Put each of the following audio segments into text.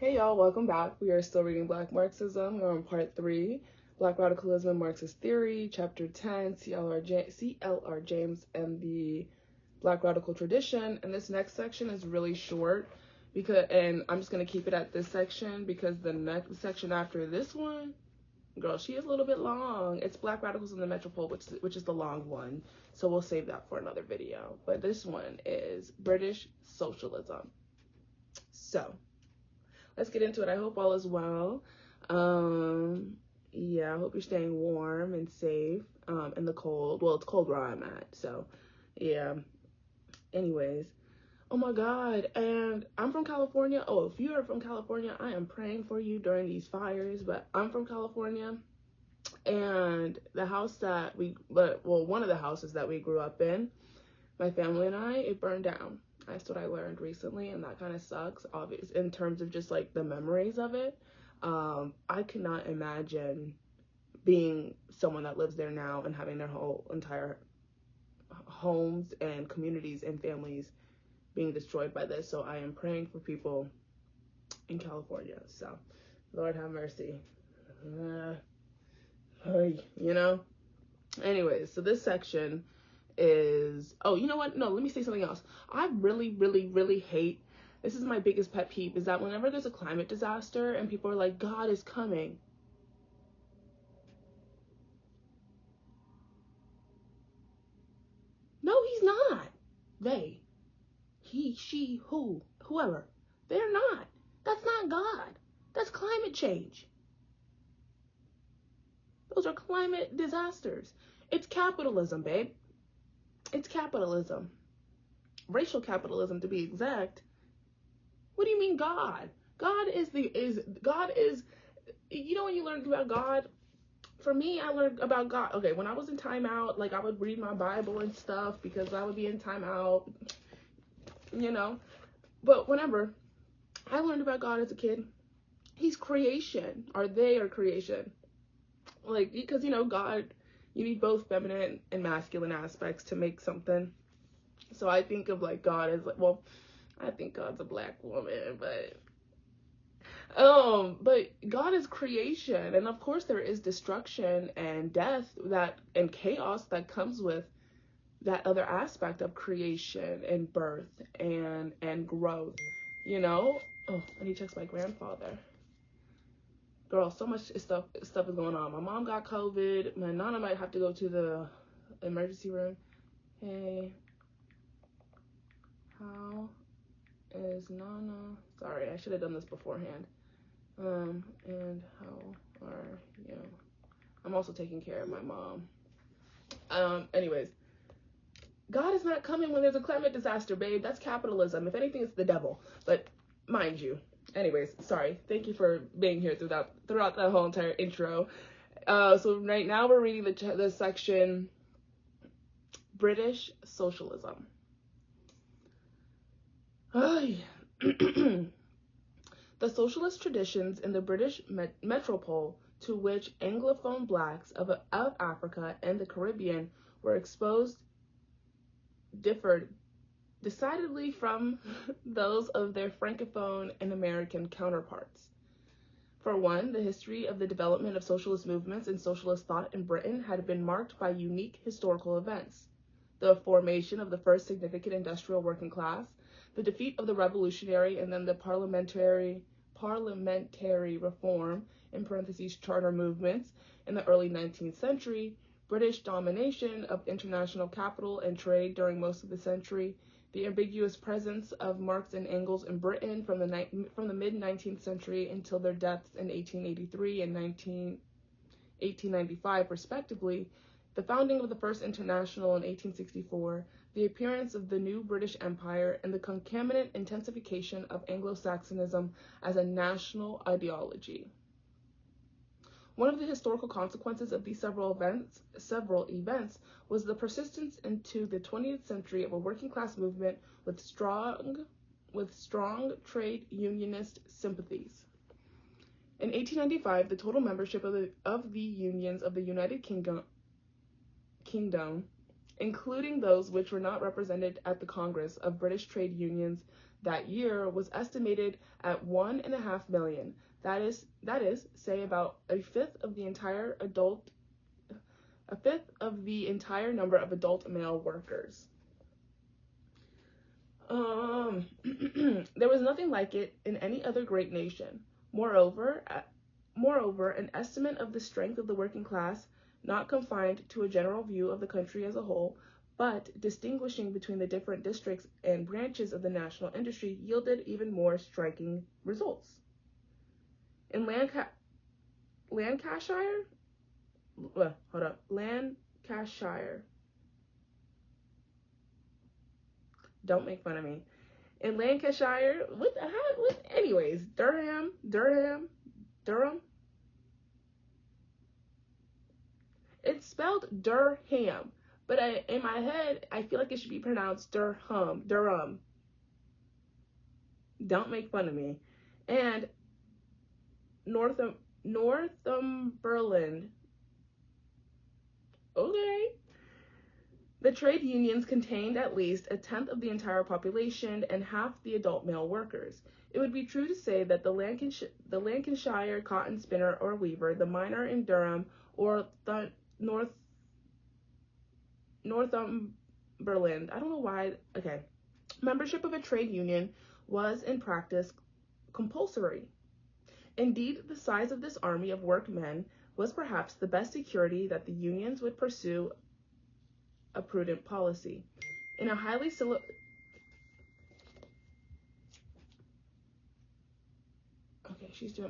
Hey y'all, welcome back. We are still reading Black Marxism. We're on part 3, Black Radicalism and Marxist Theory, chapter 10, C.L.R. James and the Black Radical Tradition. And this next section is really short and I'm just going to keep it at this section because the next section after this one, girl, she is a little bit long. It's Black Radicals in the Metropole, which is the long one. So we'll save that for another video. But this one is British Socialism. So let's get into it. I hope all is well. Yeah, I hope you're staying warm and safe in the cold. Well, it's cold where I'm at, so yeah. Anyways, oh my God, and I'm from California. Oh, if you are from California, I am praying for you during these fires. But I'm from California, and the house that one of the houses that we grew up in, my family and I, it burned down. That's what I learned recently, and that kind of sucks, obvious, in terms of just like the memories of it. I cannot imagine being someone that lives there now and having their whole entire homes and communities and families being destroyed by this. So I am praying for people in California. So Lord have mercy. You know? Anyways, so this section is, oh, you know what? No, let me say something else. I really, really, really hate, this is my biggest pet peeve, is that whenever there's a climate disaster and people are like, God is coming. No, he's not. They, he, she, whoever. They're not. That's not God. That's climate change. Those are climate disasters. It's capitalism, babe. It's capitalism. Racial capitalism, to be exact. What do you mean God? God is, you know, when you learn about God, for me, I learned about God. Okay, when I was in timeout, like I would read my Bible and stuff because I would be in timeout, you know. But whenever I learned about God as a kid, he's creation, or they are creation. Like, because, you know, God, you need both feminine and masculine aspects to make something. So I think of like God as like, well, I think God's a black woman, but God is creation, and of course there is destruction and death and chaos that comes with that other aspect of creation and birth and growth, you know. Oh, and he checks my grandfather. Girl, so much stuff is going on. My mom got COVID. My nana might have to go to the emergency room. Hey, how is Nana? Sorry, I should have done this beforehand. And how are you? I'm also taking care of my mom. Anyways, God is not coming when there's a climate disaster, babe. That's capitalism. If anything, it's the devil. But mind you. Anyways, sorry. Thank you for being here throughout the whole entire intro. So right now we're reading the section British Socialism. The socialist traditions in the British metropole, to which Anglophone blacks of Africa and the Caribbean were exposed, differed decidedly from those of their Francophone and American counterparts. For one, the history of the development of socialist movements and socialist thought in Britain had been marked by unique historical events: the formation of the first significant industrial working class, the defeat of the revolutionary and then the parliamentary reform (in parentheses charter movements) in the early 19th century, British domination of international capital and trade during most of the century, the ambiguous presence of Marx and Engels in Britain from the mid-19th century until their deaths in 1883 and 1895 respectively, the founding of the First International in 1864, the appearance of the new British Empire, and the concomitant intensification of Anglo-Saxonism as a national ideology. One of the historical consequences of these several events was the persistence into the 20th century of a working class movement with strong trade unionist sympathies. In 1895, the total membership of the unions of the United Kingdom, including those which were not represented at the Congress of British Trade Unions, that year was estimated at 1.5 million. That is, say about a fifth of the entire number of adult male workers. There was nothing like it in any other great nation. Moreover, an estimate of the strength of the working class, not confined to a general view of the country as a whole, but distinguishing between the different districts and branches of the national industry, yielded even more striking results. In Lancashire, don't make fun of me. In Lancashire, anyways, Durham. It's spelled Durham, but in my head, I feel like it should be pronounced Durham. Don't make fun of me. And Northumberland. Okay. The trade unions contained at least a tenth of the entire population and half the adult male workers. It would be true to say that the Lancashire cotton spinner or weaver, the miner in Durham, or the Northumberland, I don't know why, okay, membership of a trade union was in practice compulsory. Indeed, the size of this army of workmen was perhaps the best security that the unions would pursue a prudent policy. In a highly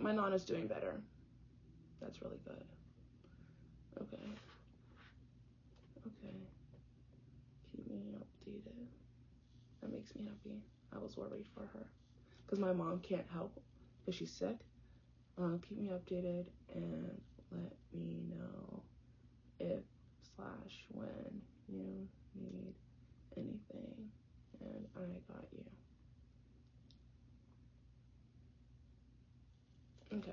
my Nana's doing better. That's really good. Okay. Keep me updated. That makes me happy. I was worried for her because my mom can't help because she's sick. Keep me updated and let me know if/when you need anything, and I got you. Okay.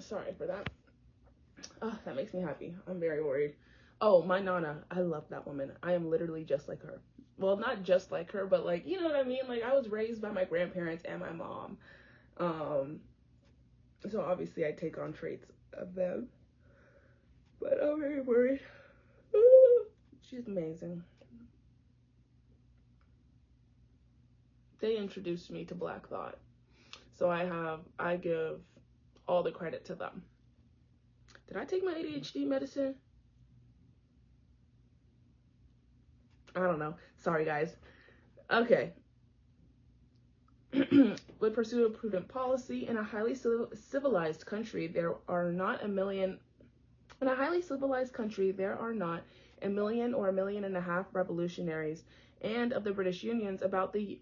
Sorry for that. Oh, that makes me happy. I'm very worried. Oh, my Nana. I love that woman. I am literally just like her. Well, not just like her, but like, you know what I mean? Like, I was raised by my grandparents and my mom. So obviously I take on traits of them. But I'm very worried. She's amazing. They introduced me to Black Thought. So I give all the credit to them. Did I take my ADHD medicine? I don't know. Sorry, guys. Okay. Would pursue a prudent policy in a highly civilized country. There are not a million or 1.5 million revolutionaries. And of the British unions, about the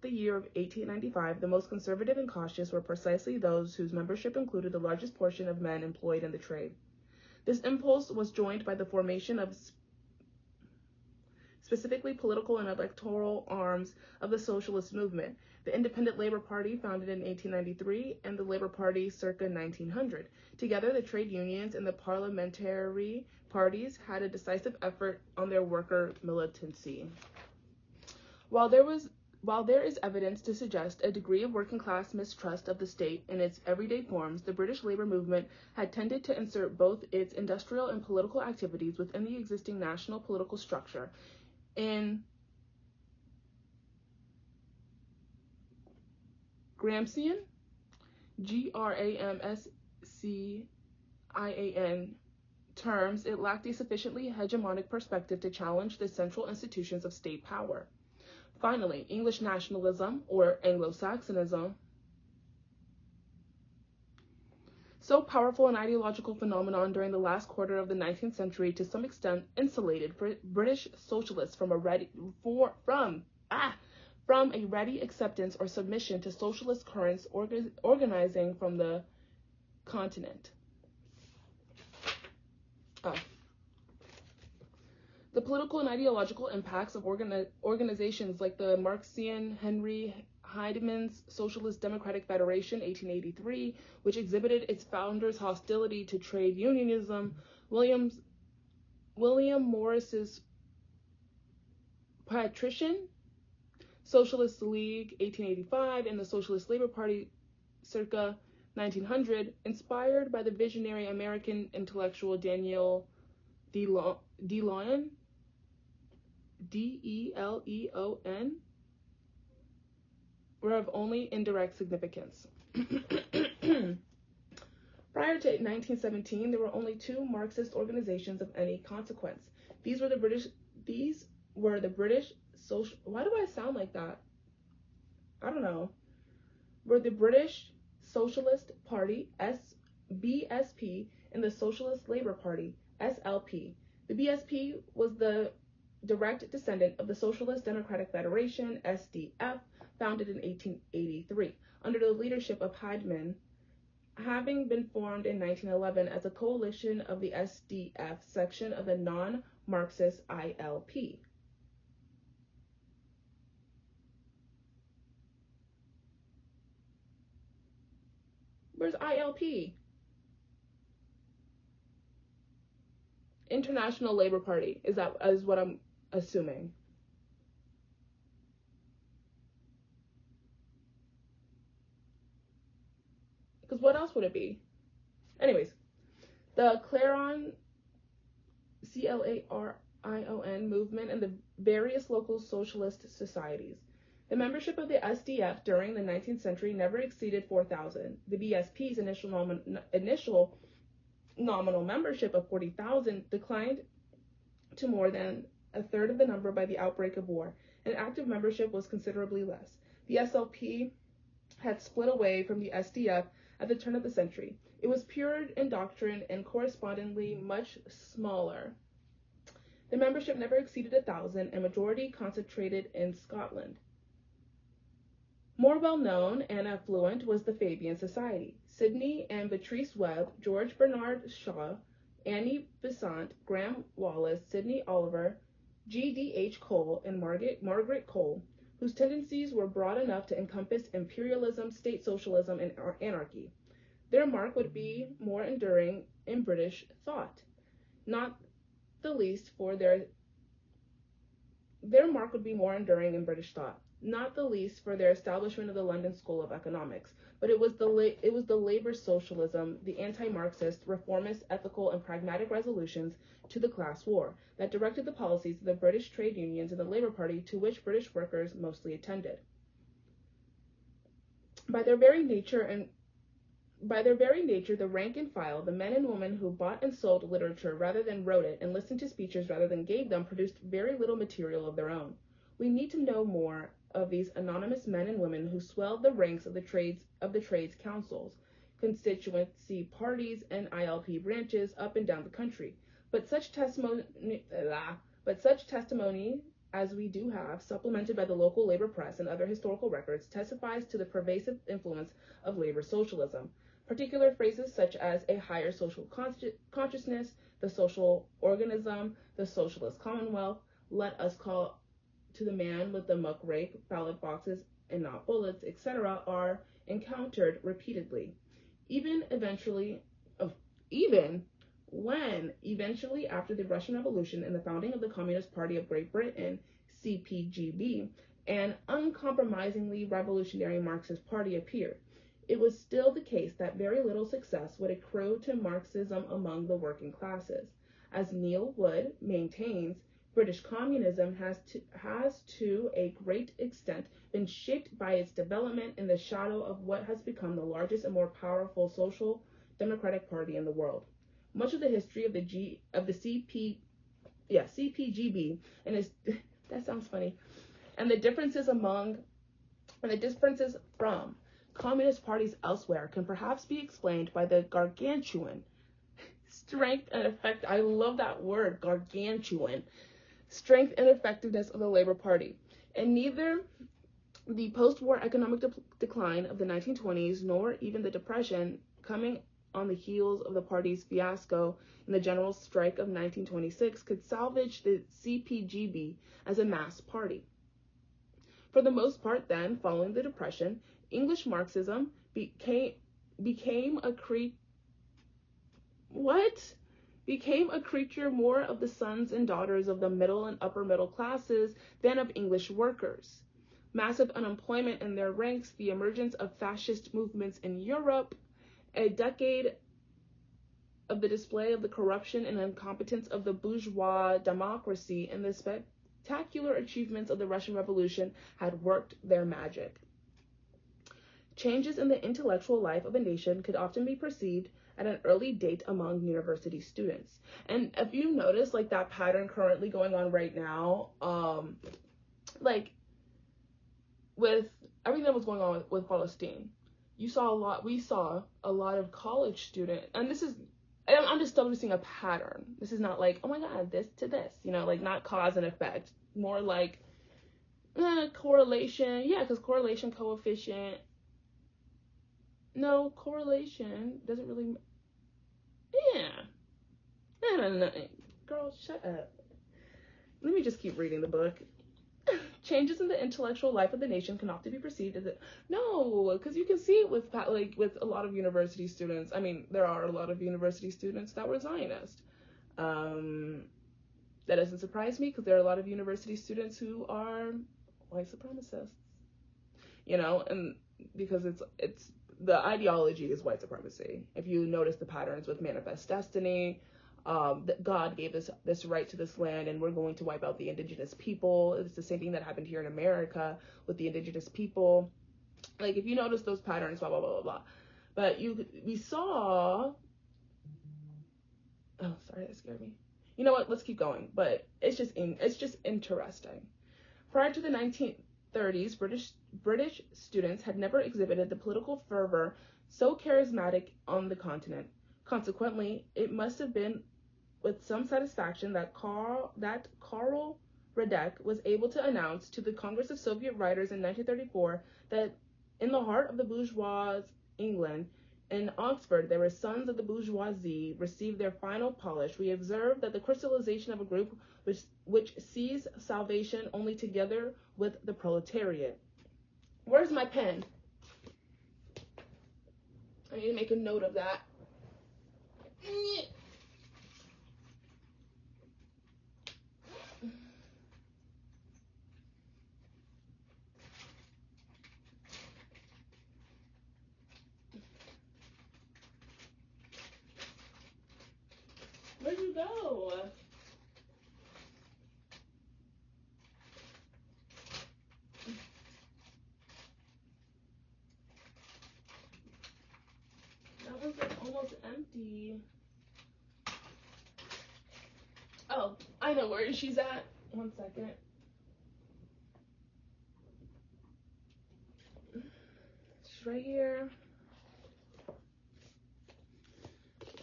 year of 1895, the most conservative and cautious were precisely those whose membership included the largest portion of men employed in the trade. This impulse was joined by the formation of specifically political and electoral arms of the socialist movement, the Independent Labor Party, founded in 1893, and the Labor Party circa 1900. Together, the trade unions and the parliamentary parties had a decisive effort on their worker militancy. While there is evidence to suggest a degree of working class mistrust of the state in its everyday forms, the British labor movement had tended to insert both its industrial and political activities within the existing national political structure. In Gramscian, Gramscian terms, it lacked a sufficiently hegemonic perspective to challenge the central institutions of state power. Finally, English nationalism, or Anglo-Saxonism, so powerful an ideological phenomenon during the last quarter of the 19th century, to some extent insulated British socialists from a ready acceptance or submission to socialist currents organizing from the continent. The political and ideological impacts of organizations like the Marxian Henry Heideman's Socialist Democratic Federation, 1883, which exhibited its founders' hostility to trade unionism, William Morris's Patrician Socialist League, 1885, and the Socialist Labor Party, circa 1900, inspired by the visionary American intellectual Daniel DeLeon, D-E-L-E-O-N, were of only indirect significance. Prior to 1917, there were only two Marxist organizations of any consequence. These were the British Social. Why do I sound like that? I don't know. Were the British Socialist Party, BSP, and the Socialist Labor Party, SLP. The BSP was the direct descendant of the Socialist Democratic Federation, SDF, founded in 1883, under the leadership of Heidemann, having been formed in 1911 as a coalition of the SDF section of the non-Marxist ILP. Where's ILP? International Labor Party is what I'm assuming. Because what else would it be? Anyways, the C.L.R movement and the various local socialist societies. The membership of the SDF during the 19th century never exceeded 4,000. The BSP's initial nominal membership of 40,000 declined to more than a third of the number by the outbreak of war, and active membership was considerably less. The SLP had split away from the SDF at the turn of the century. It was pure in doctrine and correspondingly much smaller. The membership never exceeded 1,000, and majority concentrated in Scotland. More well-known and affluent was the Fabian Society. Sidney and Beatrice Webb, George Bernard Shaw, Annie Besant, Graham Wallace, Sidney Oliver, G.D.H. Cole, and Margaret Cole, whose tendencies were broad enough to encompass imperialism, state socialism, and anarchy. Their mark would be more enduring in British thought, not the least for their establishment of the London School of Economics, but it was the labor socialism, the anti-Marxist, reformist, ethical, and pragmatic resolutions to the class war that directed the policies of the British trade unions and the Labour Party, to which British workers mostly attended. By their very nature, the rank and file, the men and women who bought and sold literature rather than wrote it, and listened to speeches rather than gave them, produced very little material of their own. We need to know more of these anonymous men and women who swelled the ranks of the trades councils, constituency parties, and ILP branches up and down the country. But such testimony as we do have, supplemented by the local labor press and other historical records, testifies to the pervasive influence of labor socialism. Particular phrases such as a higher social consciousness, the social organism, the socialist commonwealth, let us call to the man with the muck rake, ballot boxes, and not bullets, etc., are encountered repeatedly. Even when eventually after the Russian Revolution and the founding of the Communist Party of Great Britain, CPGB, an uncompromisingly revolutionary Marxist party appeared, it was still the case that very little success would accrue to Marxism among the working classes. As Neil Wood maintains, British communism has to a great extent been shaped by its development in the shadow of what has become the largest and more powerful social democratic party in the world. Much of the history of the CPGB that sounds funny, and the differences from communist parties elsewhere can perhaps be explained by the gargantuan strength and effect. I love that word, gargantuan. Strength and effectiveness of the Labor Party. And neither the post-war economic decline of the 1920s nor even the Depression, coming on the heels of the party's fiasco in the general strike of 1926, could salvage the CPGB as a mass party. For the most part then, following the Depression, English Marxism became a creature more of the sons and daughters of the middle and upper middle classes than of English workers. Massive unemployment in their ranks, the emergence of fascist movements in Europe, a decade of the display of the corruption and incompetence of the bourgeois democracy, and the spectacular achievements of the Russian Revolution had worked their magic. Changes in the intellectual life of a nation could often be perceived at an early date among university students. And if you notice, like, that pattern currently going on right now, like, with everything that was going on with Palestine, we saw a lot of college students, and I'm just noticing a pattern. This is not like, oh my god, this to this, like, not cause and effect, more like correlation. Yeah, because correlation coefficient. No, correlation doesn't really. Yeah. No. Girl, shut up. Let me just keep reading the book. Changes in the intellectual life of the nation can often be perceived as no, because you can see it with a lot of university students. I mean, there are a lot of university students that were Zionist. That doesn't surprise me, because there are a lot of university students who are white supremacists. And because it's the ideology is white supremacy. If you notice the patterns with Manifest Destiny, that God gave us this right to this land, and we're going to wipe out the indigenous people. It's the same thing that happened here in America with the indigenous people. Like, if you notice those patterns, blah blah blah blah blah. But we saw. Oh, sorry, that scared me. You know what? Let's keep going. But it's just interesting. Prior to the 1930s, British students had never exhibited the political fervor so charismatic on the continent. Consequently, it must have been with some satisfaction that Karl Radek was able to announce to the Congress of Soviet Writers in 1934 that in the heart of the bourgeois England, in Oxford, there were sons of the bourgeoisie received their final polish. We observe that the crystallization of a group which sees salvation only together with the proletariat. Where's my pen? I need to make a note of that. Where'd you go? That was almost empty. Oh, I know where she's at. 1 second. She's right here.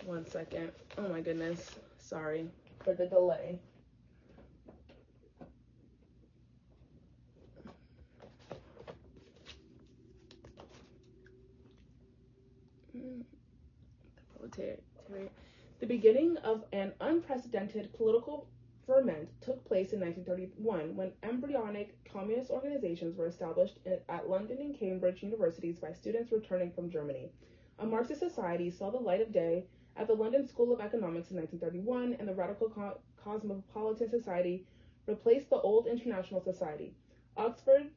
1 second. Oh my goodness. Sorry for the delay. The beginning of an unprecedented political ferment took place in 1931 when embryonic communist organizations were established at London and Cambridge universities by students returning from Germany. A Marxist society saw the light of day at the London School of Economics in 1931, and the Radical Cosmopolitan Society replaced the old International Society. Oxford's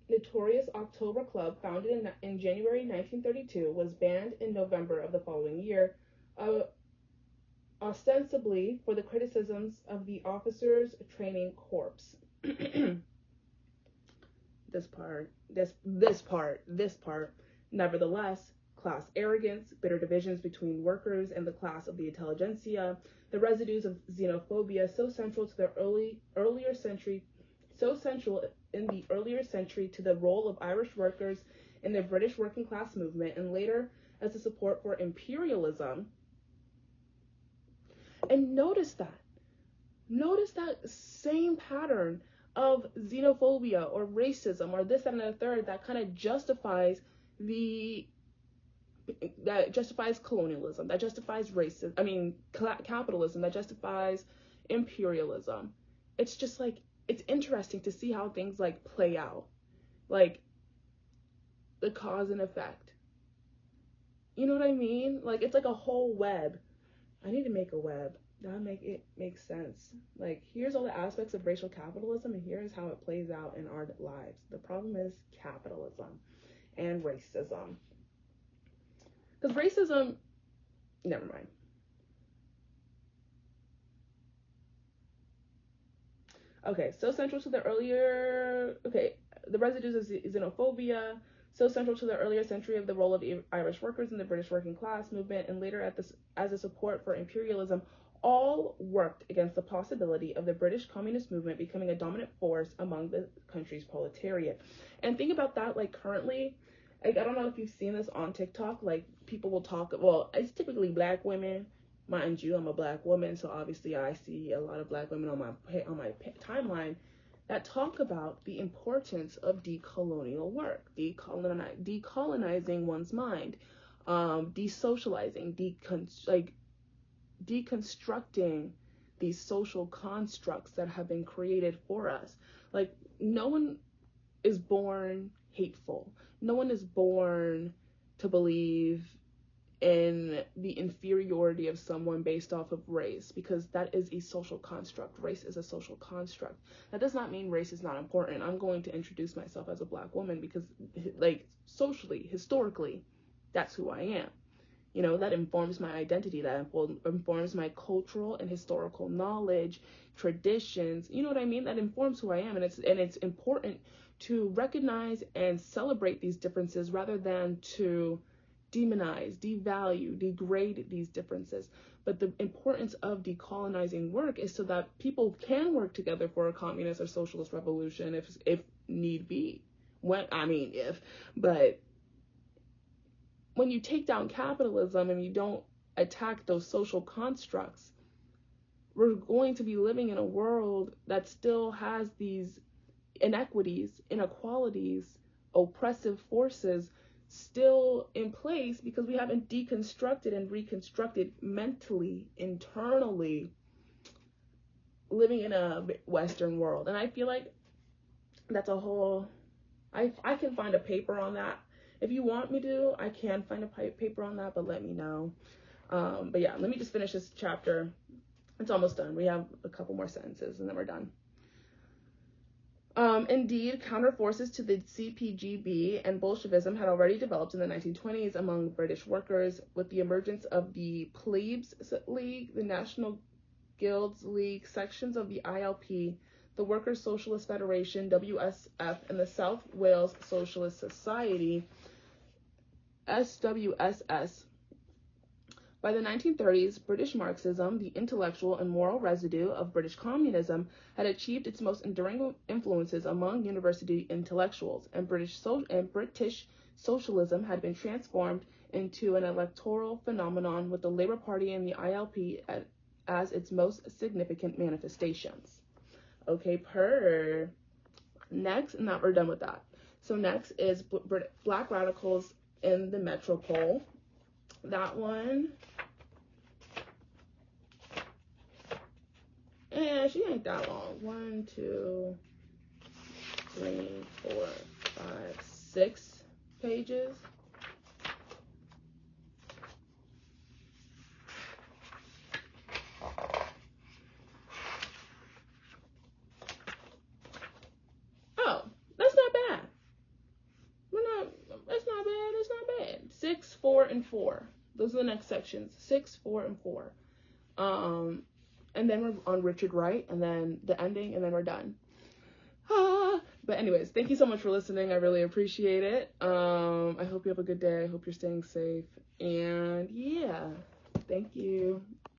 notorious October Club, founded in January 1932, was banned in November of the following year, ostensibly for the criticisms of the officers' training corps. This part. Nevertheless, class arrogance, bitter divisions between workers and the class of the intelligentsia, the residues of xenophobia so central in the earlier century to the role of Irish workers in the British working class movement, and later as a support for imperialism. And notice that same pattern of xenophobia or racism or this, that, and the third that kind of justifies colonialism, that justifies capitalism, that justifies imperialism. It's just like, it's interesting to see how things like play out. like the cause and effect. You know what I mean? Like, it's like a whole web. I need to make a web. That make it make sense. Like, here's all the aspects of racial capitalism, and here's how it plays out in our lives. The problem is capitalism and racism. Because racism, never mind. Okay, so central to the earlier, the residues of xenophobia, so central to the earlier century of the role of Irish workers in the British working class movement, and later as a support for imperialism, all worked against the possibility of the British communist movement becoming a dominant force among the country's proletariat. And think about that, like, currently, like, I don't know if you've seen this on TikTok, like, people will talk, well, it's typically black women. Mind you, I'm a black woman, so obviously I see a lot of black women on my timeline that talk about the importance of decolonial work, decolonizing one's mind, desocializing, deconstructing these social constructs that have been created for us. Like, no one is born hateful. No one is born to believe in the inferiority of someone based off of race, because that is a social construct. Race is a social construct. That does not mean race is not important. I'm going to introduce myself as a black woman because, like, socially, historically, that's who I am. You know, that informs my identity, that informs my cultural and historical knowledge, traditions. You know what I mean? That informs who I am, and it's important to recognize and celebrate these differences rather than to demonize, devalue, degrade these differences. But the importance of decolonizing work is so that people can work together for a communist or socialist revolution if need be. But when you take down capitalism and you don't attack those social constructs, we're going to be living in a world that still has these inequities, inequalities, oppressive forces still in place because we haven't deconstructed and reconstructed mentally, internally, living in a Western world. And I feel like that's a whole, I can find a paper on that. If you want me to, I can find a paper on that, but let me know. But yeah, let me just finish this chapter. It's almost done. We have a couple more sentences and then we're done. Indeed, counter forces to the CPGB and Bolshevism had already developed in the 1920s among British workers, with the emergence of the Plebs League, the National Guilds League, sections of the ILP, the Workers' Socialist Federation, WSF, and the South Wales Socialist Society, SWSS. By the 1930s, British Marxism, the intellectual and moral residue of British communism, had achieved its most enduring influences among university intellectuals, and British socialism had been transformed into an electoral phenomenon, with the Labour Party and the ILP as its most significant manifestations. Okay, next, now we're done with that. So next is Black Radicals in the Metropole. That one, and she ain't that long. 1, 2, 3, 4, 5, 6 pages. Oh, that's not bad. That's not bad. It's not bad. 6, 4, and 4. Those are the next sections. 6, 4, and 4. And then we're on Richard Wright, and then the ending, and then we're done. But anyways, thank you so much for listening. I really appreciate it. I hope you have a good day. I hope you're staying safe. And yeah, thank you.